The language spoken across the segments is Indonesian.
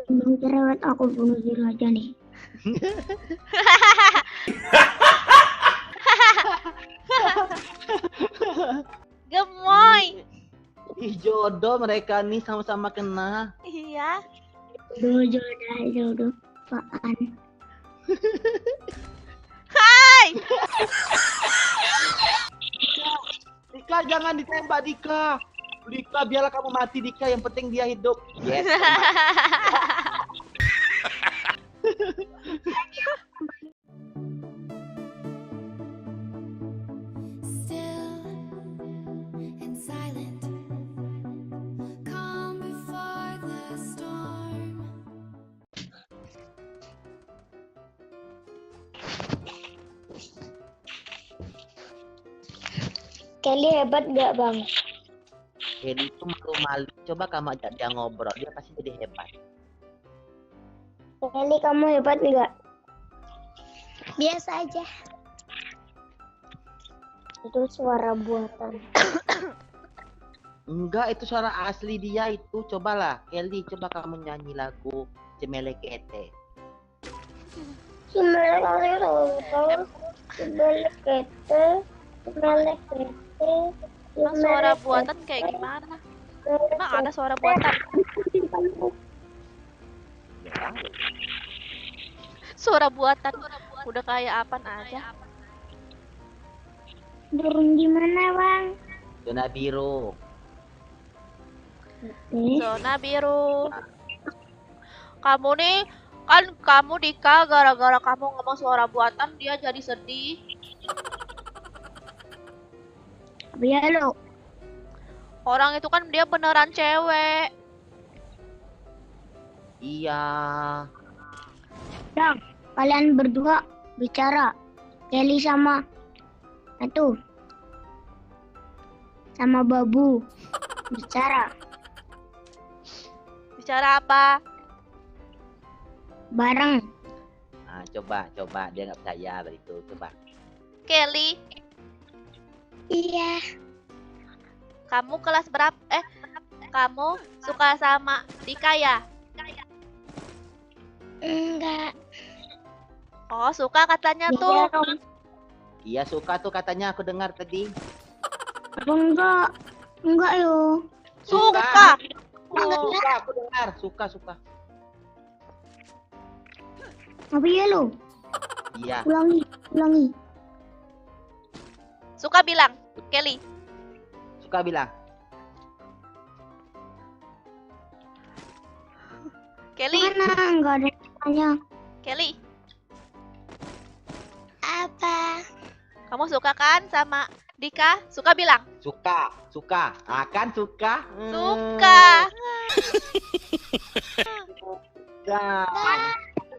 Bang cerewet aku bunuh diri aja nih. Gemoy. Ih, jodoh mereka nih sama-sama kena. Iya. Jodoh apaan? Hai. Dika, jangan ditembak Dika. Dika, biarlah kamu mati Dika, yang penting dia hidup. Yes. Still and silent, calm before the storm. Kelly hebat gak bang? Kelly itu malu-malu. Coba kamu ajak dia ngobrol, dia pasti jadi hebat. Kelly kamu hebat gak? Biasa aja. Itu suara buatan. Enggak, itu suara asli dia itu. Cobalah, Kelly, coba kamu nyanyi lagu Cemelekete. Emang suara buatan kayak gimana? Emang ada suara buatan? Suara buatan udah kayak apaan aja. Burung gimana bang? Zona biru. Zona biru. Kamu nih, kan kamu Dika, gara-gara kamu ngomong suara buatan dia jadi sedih. Ya lo. Orang itu kan dia beneran cewek. Iya. Bang, kalian berdua bicara. Kelly sama itu sama Babu bicara Bicara apa? bareng. Nah, coba dia nggak percaya tadi itu. Coba. Kelly, Iya. kamu kelas berapa? Kamu suka sama Dika ya? Enggak. Oh, suka katanya tuh. Iya, suka tuh katanya, aku dengar tadi. Enggak yo. Suka. Oh, Suka, aku dengar. Suka. Apa ya lo? Iya. Ulangi. suka bilang, Kelly. Suka bilang. Kelly, Mana enggak ada yang tanya. Kelly, Apa? kamu suka kan sama Dika? Suka bilang. Suka. Akan suka. Suka. Suka.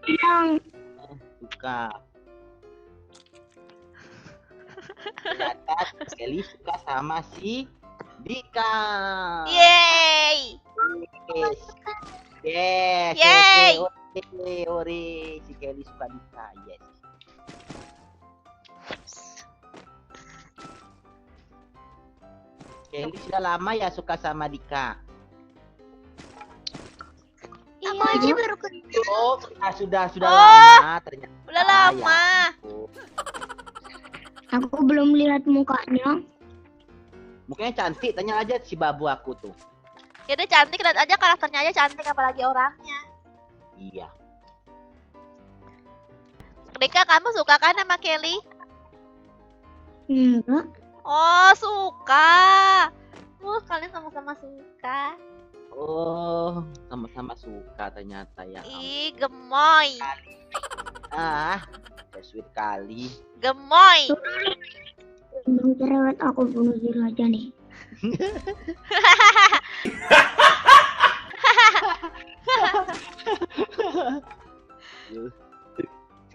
Bilang Suka. Ternyata Kelly suka sama si Dika. Yeay. Yes. Yeay. Ore. Si Kelly suka Dika. Yes. Kelly sudah lama ya suka sama Dika. aku aja baru kenal. Oh, sudah Oh, lama ternyata. Udah lama. Aku belum lihat mukanya. Mukanya cantik, tanya aja si babu aku tuh. Ya udah cantik, lihat aja karakternya aja cantik apalagi orangnya. Iya. Dika, kamu suka kan sama Kelly? Enggak. Oh, suka. Kalian sama-sama suka. Oh, sama-sama suka ternyata ya. Ih, gemoy. Ah, so sweet kali. Gemoy. Bang cerewet aku bunuh diri aja nih.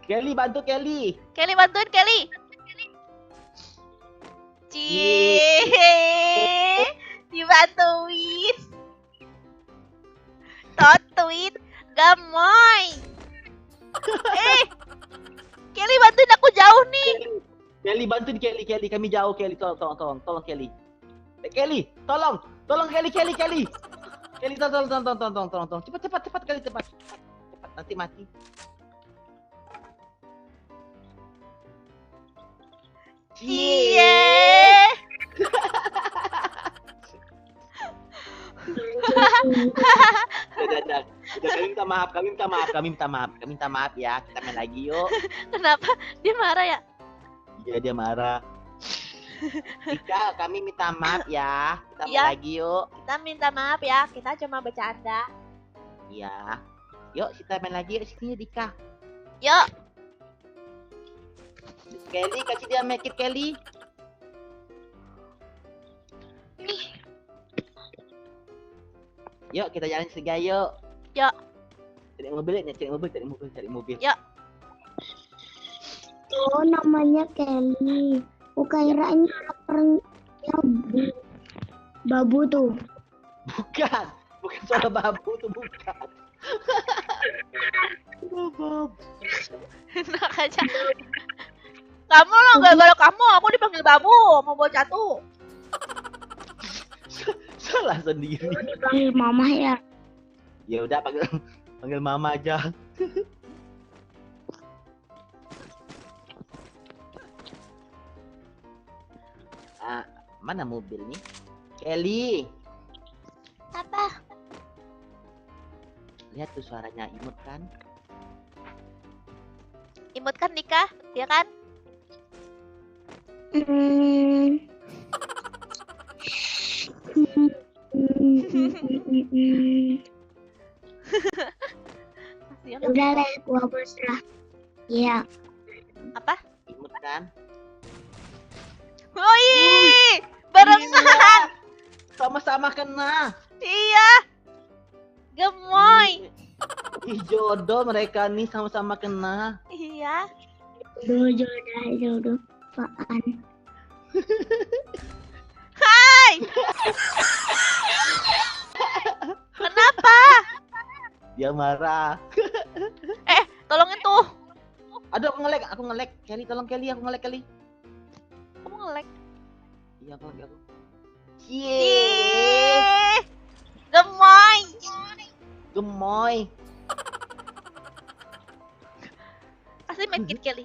Kelly, bantu Kelly. Kelly, bantuin Kelly. Cie. Dibantuin. Totuin. Gemoy. Kelly, bantuin aku jauh nih. Kelly, bantuin Kelly. Kami jauh Kelly. Tolong Kelly. Kelly, tolong Kelly. Kelly, tolong. Cepat, Kelly, cepat. Nanti mati. Cie. Udah, kami minta maaf ya. Kita main lagi yuk. Kenapa? Dia marah ya? Iya, dia marah. Dika, kami minta maaf ya. Kita main Iya. lagi yuk. Kita minta maaf ya, kita cuma bercanda. Iya. Yuk, kita main lagi yuk. Sini Dika. Yuk, Kelly, kasih dia make it, Kelly. Yuk, kita jalan segala yuk. Yuk. Cari mobil. Yuk. Oh, namanya Kelly. Kirain karakter yang babu tuh. Bukan suara babu tuh, bukan. Babu. enak aja. Kamu loh, gara-gara kamu aku dipanggil babu, mau bocah tuh. Salah sendiri. Dipanggil mama ya. Ya udah panggil mama aja. Mana mobil nih? Kelly, Apa? lihat tuh suaranya imut kan? Imut kan Dika? Dia kan? Hmm. Dia kan? Udah lah, gua pasrah. Iya. Apa? Imut kan? Woi, barengan. Iya, sama-sama kena. Iya. Gemoy. Ih, jodoh mereka nih sama-sama kena. Iya. Jodoh. Apaan? Hai. Kenapa? Dia marah. Tolongin tuh. Aduh, aku ngelek. Kelly, tolong Kelly, aku ngelek Kelly. Kamu nge-lag. Iya, aku ngelek aku. Ih, gemoy. Gemoy. Kasih medkit Kelly.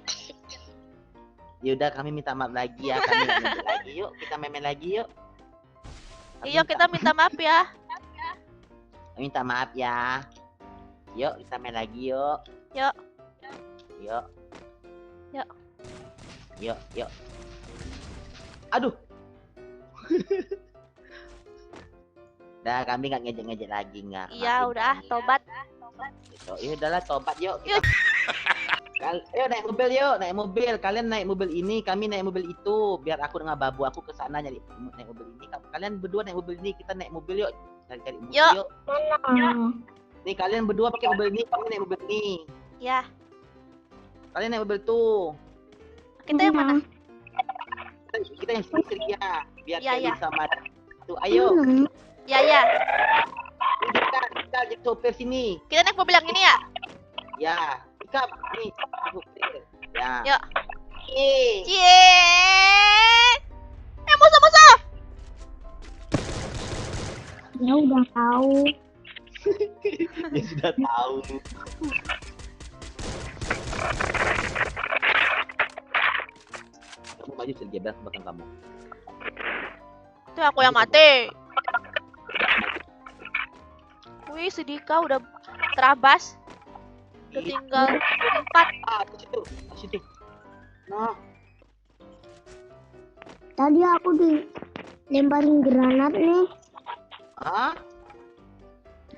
Ya udah, kami minta maaf lagi ya. Kami nggak main lagi yuk. Kita main lagi yuk. Iya, kita minta maaf ya. Minta maaf ya. Yuk, kita main lagi yuk. Yuk. Yuk. Yuk. Yuk. Aduh. Dah, kami nggak ngejek-ngejek lagi nggak. Iya, Maafin udah, kami. tobat. Gitu. Ya udahlah, tobat yuk. Yuk. Ayo naik mobil yuk, naik mobil. Kalian naik mobil ini, kami naik mobil itu. Biar aku dengan babu aku ke sana nyari naik mobil ini. Kalian berdua naik mobil ini, kita naik mobil yuk. Cari mobil Yuk. yuk. Mana? Nih kalian berdua pakai mobil ini, kami naik mobil ini. Ya, Kalian naik mobil tuh. kita yang mana? Kita yang listrik ya. Biar Ya, Kelly ya. sama tuh. Ayo. Ya, ya. Kita jadi sopir sini. Kita naik mobil yang ini ya? Ya. Kita nih sopir. Ya. Yuk. Yeay. Cie. Musuh. Ya udah tahu. Dia sudah tahu. Kamu maju sedikit ke belakang kamu. Itu aku yang mati. Wih, si Dika udah terabas. Udah tinggal 4. Ke situ. Nah, Tadi aku dilemparin granat nih.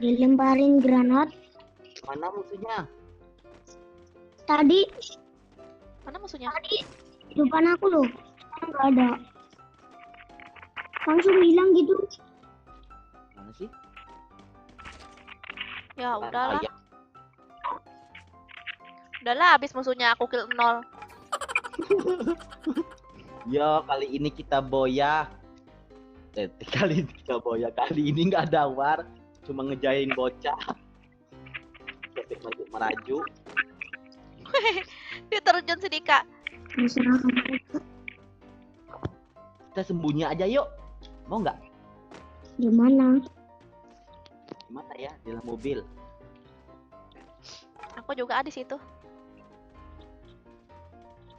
Dilemparin granat. mana musuhnya? Tadi Mana musuhnya? di depan aku loh. Sekarang nggak ada. Langsung hilang gitu. Mana sih? Ya udahlah. Ayam. Udahlah, habis musuhnya aku kill 0. Yo, kali ini kita boya. Kali ini kita boya. Kali ini nggak ada war, cuma ngejahin bocah. Maju meraju. Dia terjun si Dika. Terserah kamu. Kita sembunyi aja yuk. Mau nggak? Gimana? Mana ya? Di dalam mobil. Aku juga di situ.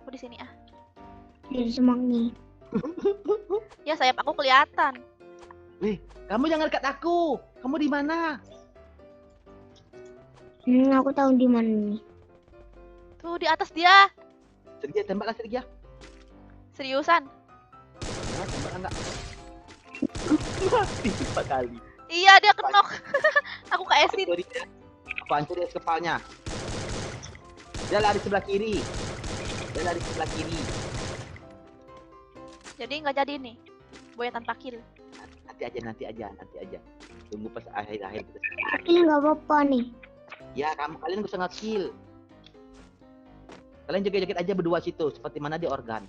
Aku di sini ah. Dari semangi. Ya sayap aku kelihatan. Weh, kamu jangan dekat aku. Kamu di mana? Aku tahu di mana nih. Tuh di atas dia. Sergia, tembaklah Sergia. Seriusan. Ya, tembak enggak? Mati 4 kali. Iya dia kenok. Aku keesin. Aku hancurin kepalanya. Dia lari sebelah kiri. Jadi nggak jadi nih. Boya tanpa kill. Nanti aja. Tunggu pas akhir kita. Ini nggak apa-apa nih. Ya, kalian gak usah nge-kill. Kalian joget-joget aja berdua situ, seperti mana di organ.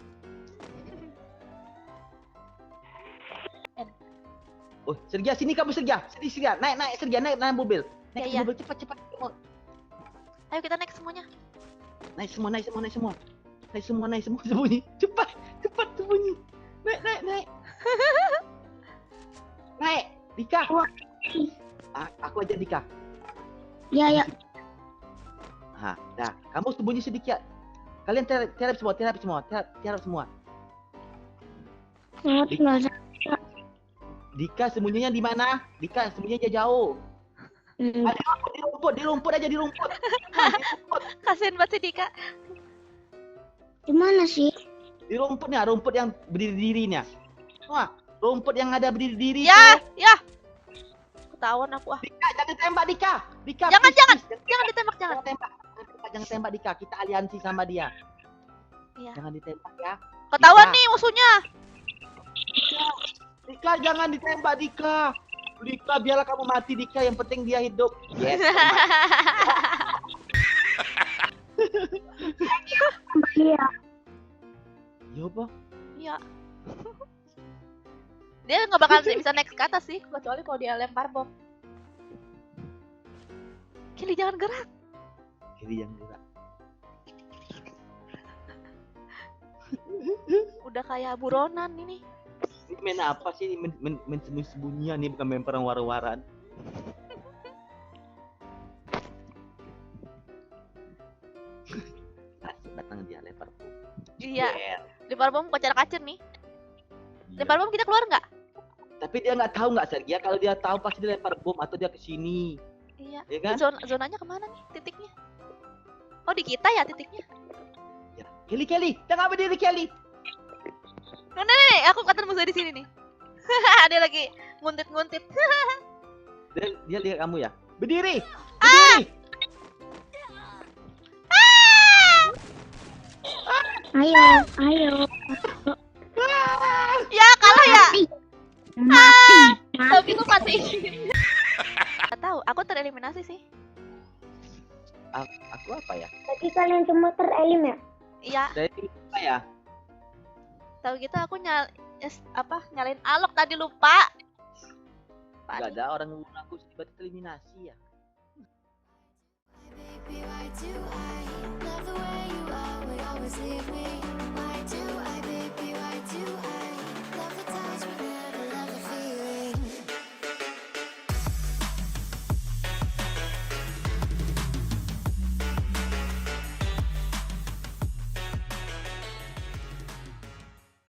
Oh, Sergia, sini kamu Sergia. Sini Sergia, naik Sergia, naik mobil. Naik Iya. mobil cepat. Ayo kita naik semuanya. Naik semua sembunyi. Cepat sembunyi. Naik. Naik, Dika. Aku aja Dika. Ya. Dah, kamu sembunyi sedikit. Kalian tiarap semua. Nggak usah. Dika sembunyinya di mana? Dika sembunyinya jauh. Di rumput aja. Kasian banget sih Dika. Di mana sih? Di rumputnya, rumput yang berdiri-dirinya. Wah, rumput yang ada berdiri-diri. Ya. Ketahuan aku ah. Dika, jangan tembak Dika. Jangan. please. Jangan ditembak jangan. Jangan tembak Dika. Kita aliansi sama dia. Iya. Jangan ditembak ya. Ketahuan Dika. nih musuhnya. Dika, jangan ditembak Dika. Dika, biarlah kamu mati Dika. Yang penting dia hidup. Yes. Iya. Yo, Bo. Iya. Dia nggak bakal bisa naik ke atas sih, kecuali kalau dia lempar bom. Kili jangan gerak. Kiri yang gerak. Udah kayak buronan ini. Ini main apa sih? Main sembunyi-sembunyian nih, bukan main perang war-waran. Datang dia lempar. Iya. Yeah. Lempar bom kocar-kacir nih. Lempar bom kita keluar nggak? Tapi dia nggak tahu nggak Sergia, kalau dia tahu pasti dia lempar bom atau dia ke sini. Iya. Ya kan? Zonanya kemana nih titiknya? Oh di kita ya titiknya. Ya. Kelly, jangan berdiri Kelly. Nih, aku kata musuh di sini nih. Dia lagi nguntit-nguntit. Dia lihat kamu ya. Berdiri. Ayo. Ya kalah ya. Mati. Tapi itu mati. Gak tahu, aku tereliminasi sih. Aku apa ya? Tadi kalian semua terelim ya? Iya, Dari apa ya? tahu gitu aku nyalain alok tadi lupa. Gak ada orang ngomong aku tiba-tiba eliminasi ya. Baby, why do I love the way you always leave me? Why do I